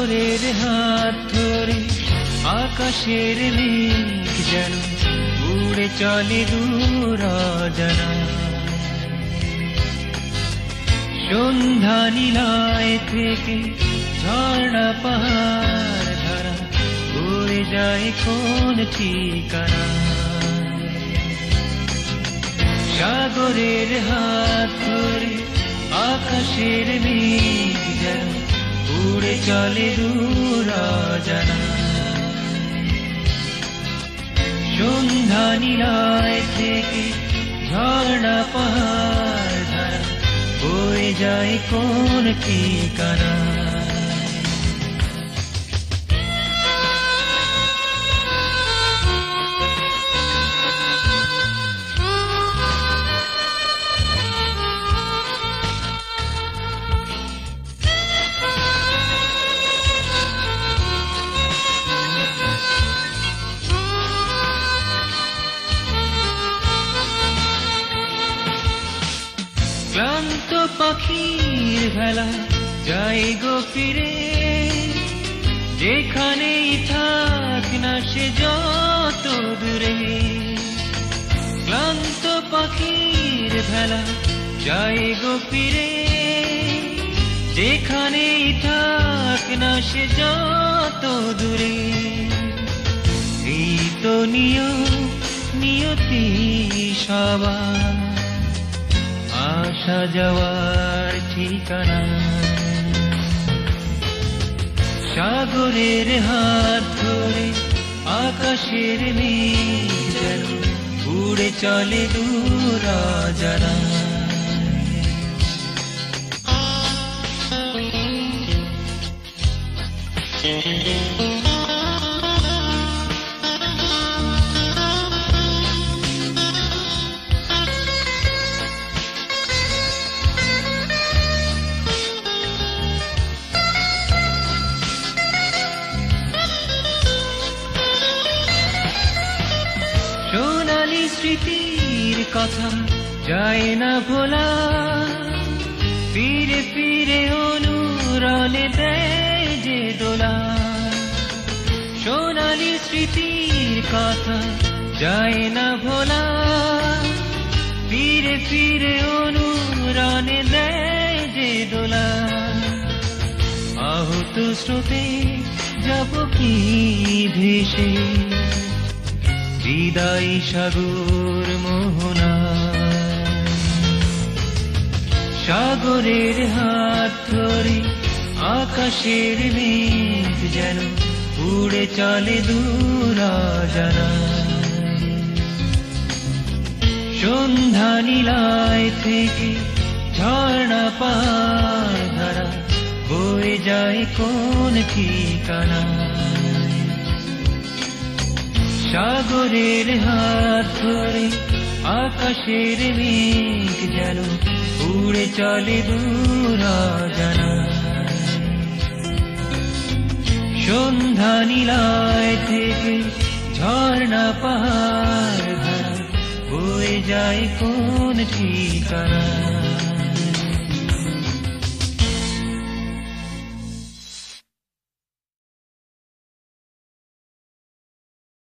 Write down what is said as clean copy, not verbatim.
সাগরের হাত ধরে আকাশের মেঘ যেন উড়ে চলে দূর অজানা। সন্ধ্যা নীলায় থেকে ঝর্ণা পাহাড় ধারা বয়ে যায় কোন ঠিকানা। সাগরের হাত ধরে আকাশের মেঘ যেন উড়ে চলে দূর অজানা। সন্ধ্যা নীলায় থেকে ঝর্ণা পাহাড় ধারা বয়ে যায় কোন ঠিকানা। ক্লান্ত পাখির ভেলা যায় গো ফিরে, যেখানেই থাক না সে যত দূরে। ক্লান্ত পাখির ভেলা যায় গো ফিরে, যেখানেই থাক না সে যত দূরে। এই তো নিয়তি সবার আসা যাওয়ার ঠিকানা। সাগরের হাত ধরে আকাশের মেঘ যেন উড়ে চলে দূর অজানা। সোনালি স্মৃতির কথা যায় না ভোলা, ফিরে ফিরে অনুরণে দেয় যে দোলা। সোনালি স্মৃতির কথা যায় না ভোলা, ফিরে ফিরে অনুরণে দেয় যে দোলা। আহত স্রোতে যাব কি ভেসে, হৃদয় সাগর মোহনা। সাগরের হাত ধরে আকাশের মেঘ যেন উড়ে চলে দূর অজানা। সন্ধ্যা নীলায় থেকে ঝর্ণা পাহাড় ধারা বয়ে যায় কোন ঠিকানা। সাগরের হাত ধরে আকাশের মেঘ যেন উড়ে চলে দূর অজানা। সন্ধ্যা নীলায় থেকে ঝর্ণা পাহাড় ধারা বয়ে যায় কোন ঠিকানা।